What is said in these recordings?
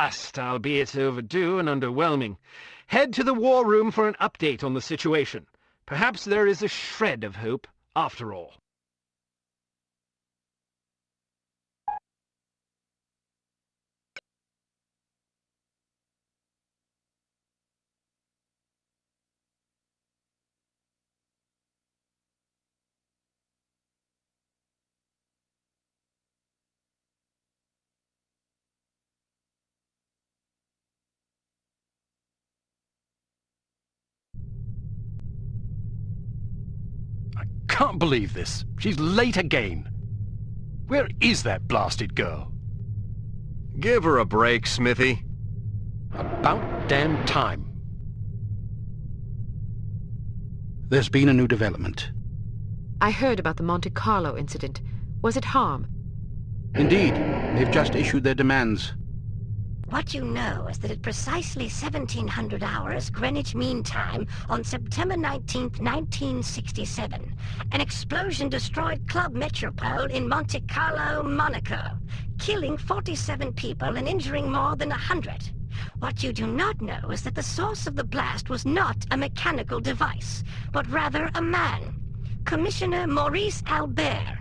blast, albeit overdue and underwhelming. Head to the war room for an update on the situation. Perhaps there is a shred of hope, after all. Can't believe this. She's late again. Where is that blasted girl? Give her a break, Smithy. About damn time. There's been a new development. I heard about the Monte Carlo incident. Was it harm? Indeed. They've just issued their demands. What you know is that at precisely 1700 hours Greenwich Mean Time on September 19th, 1967, an explosion destroyed Club Metropole in Monte Carlo, Monaco, killing 47 people and injuring more than 100. What you do not know is that the source of the blast was not a mechanical device, but rather a man, Commissioner Maurice Albert.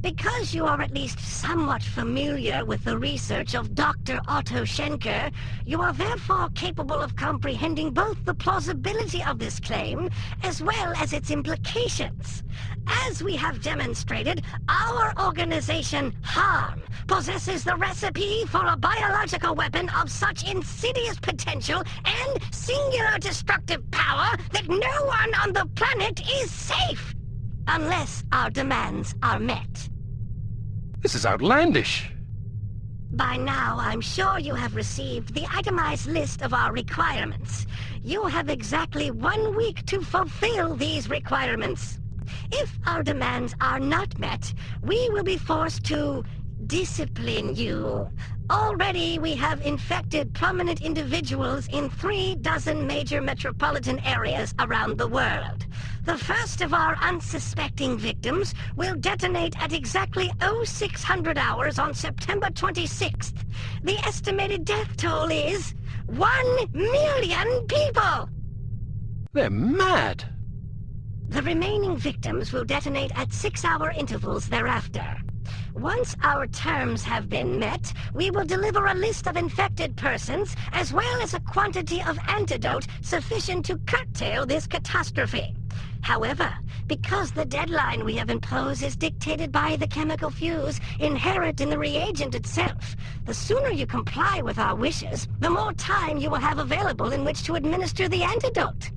Because you are at least somewhat familiar with the research of Dr. Otto Schenker, you are therefore capable of comprehending both the plausibility of this claim as well as its implications. As we have demonstrated, our organization, HARM, possesses the recipe for a biological weapon of such insidious potential and singular destructive power that no one on the planet is safe. Unless our demands are met. This is outlandish. By now, I'm sure you have received the itemized list of our requirements. You have exactly 1 week to fulfill these requirements. If our demands are not met, we will be forced to discipline you. Already, we have infected prominent individuals in 36 major metropolitan areas around the world. The first of our unsuspecting victims will detonate at exactly 0600 hours on September 26th. The estimated death toll is 1 million people! They're mad. The remaining victims will detonate at 6-hour intervals thereafter. Once our terms have been met, we will deliver a list of infected persons as well as a quantity of antidote sufficient to curtail this catastrophe. However, because the deadline we have imposed is dictated by the chemical fuse inherent in the reagent itself, the sooner you comply with our wishes, the more time you will have available in which to administer the antidote.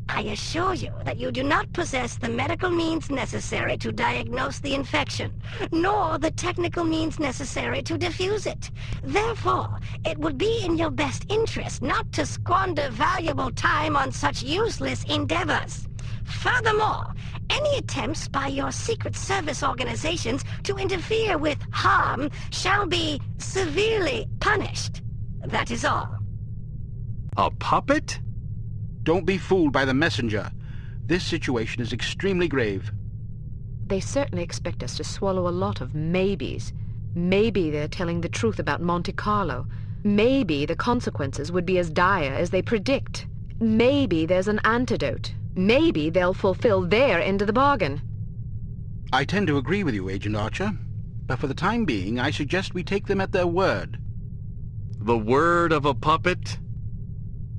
I assure you that you do not possess the medical means necessary to diagnose the infection, nor the technical means necessary to defuse it. Therefore, it would be in your best interest not to squander valuable time on such useless endeavors. Furthermore, any attempts by your Secret Service organizations to interfere with harm shall be severely punished. That is all. A puppet? Don't be fooled by the messenger. This situation is extremely grave. They certainly expect us to swallow a lot of maybes. Maybe they're telling the truth about Monte Carlo. Maybe the consequences would be as dire as they predict. Maybe there's an antidote. Maybe they'll fulfill their end of the bargain. I tend to agree with you, Agent Archer. But for the time being, I suggest we take them at their word. The word of a puppet?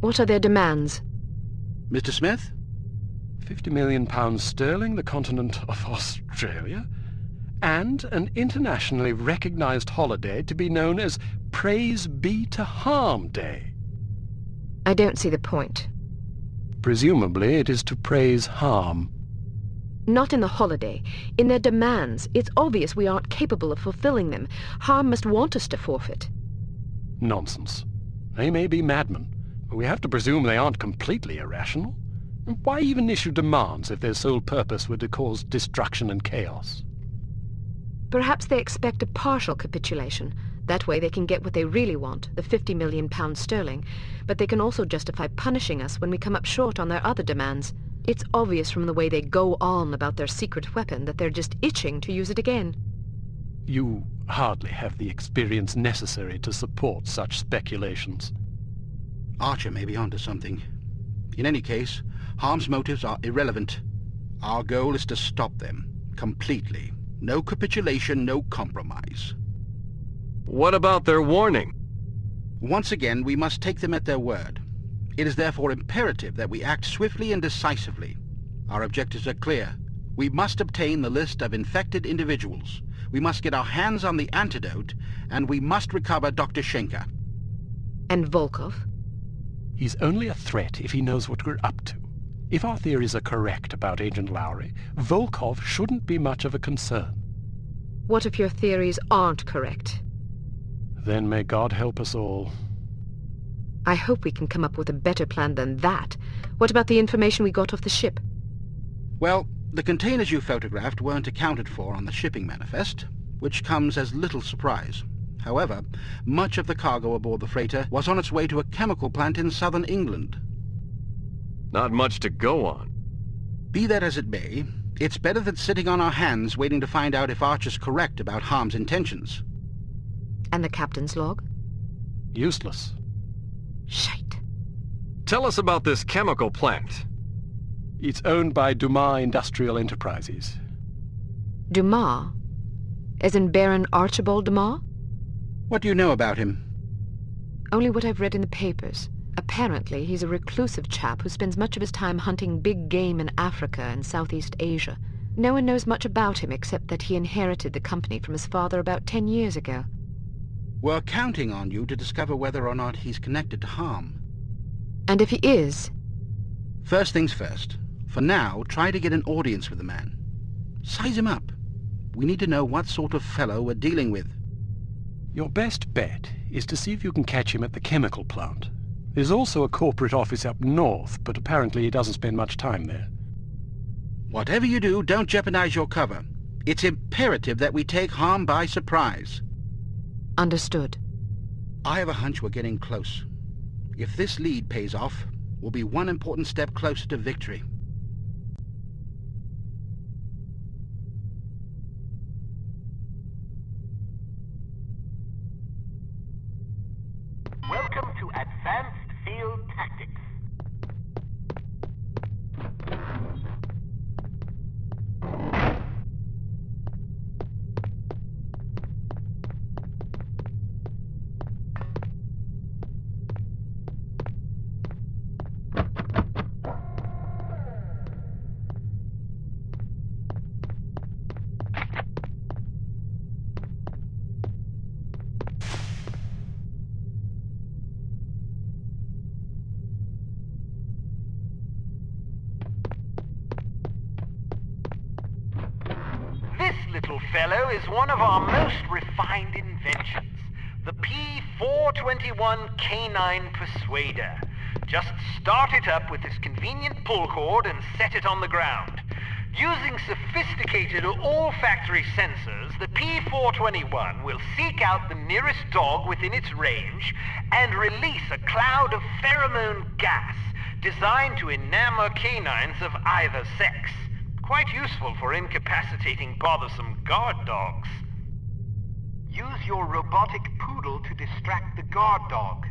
What are their demands? Mr. Smith? £50 million sterling, the continent of Australia, and an internationally recognized holiday to be known as Praise Be to Harm Day. I don't see the point. Presumably it is to praise harm. Not in the holiday. In their demands. It's obvious we aren't capable of fulfilling them. Harm must want us to forfeit. Nonsense. They may be madmen, but we have to presume they aren't completely irrational. Why even issue demands if their sole purpose were to cause destruction and chaos? Perhaps they expect a partial capitulation. That way they can get what they really want, the £50 million sterling, but they can also justify punishing us when we come up short on their other demands. It's obvious from the way they go on about their secret weapon that they're just itching to use it again. You hardly have the experience necessary to support such speculations. Archer may be onto something. In any case, Harm's motives are irrelevant. Our goal is to stop them, completely. No capitulation, no compromise. What about their warning? Once again, we must take them at their word. It is therefore imperative that we act swiftly and decisively. Our objectives are clear. We must obtain the list of infected individuals. We must get our hands on the antidote, and we must recover Dr. Schenker. And Volkov? He's only a threat if he knows what we're up to. If our theories are correct about Agent Lowry, Volkov shouldn't be much of a concern. What if your theories aren't correct? Then may God help us all. I hope we can come up with a better plan than that. What about the information we got off the ship? Well, the containers you photographed weren't accounted for on the shipping manifest, which comes as little surprise. However, much of the cargo aboard the freighter was on its way to a chemical plant in southern England. Not much to go on. Be that as it may, it's better than sitting on our hands waiting to find out if Archer's correct about Harm's intentions. And the captain's log? Useless. Shite. Tell us about this chemical plant. It's owned by Dumas Industrial Enterprises. Dumas? As in Baron Archibald Dumas? What do you know about him? Only what I've read in the papers. Apparently, he's a reclusive chap who spends much of his time hunting big game in Africa and Southeast Asia. No one knows much about him except that he inherited the company from his father about 10 years ago. We're counting on you to discover whether or not he's connected to Harm. And if he is? First things first. For now, try to get an audience with the man. Size him up. We need to know what sort of fellow we're dealing with. Your best bet is to see if you can catch him at the chemical plant. There's also a corporate office up north, but apparently he doesn't spend much time there. Whatever you do, don't jeopardize your cover. It's imperative that we take Harm by surprise. Understood. I have a hunch we're getting close. If this lead pays off, we'll be one important step closer to victory. Welcome to Advanced Field Tactics. This little fellow is one of our most refined inventions, the P421 Canine Persuader. Just start it up with this convenient pull cord and set it on the ground. Using sophisticated olfactory sensors, the P421 will seek out the nearest dog within its range and release a cloud of pheromone gas designed to enamor canines of either sex. Quite useful for incapacitating bothersome guard dogs. Use your robotic poodle to distract the guard dog.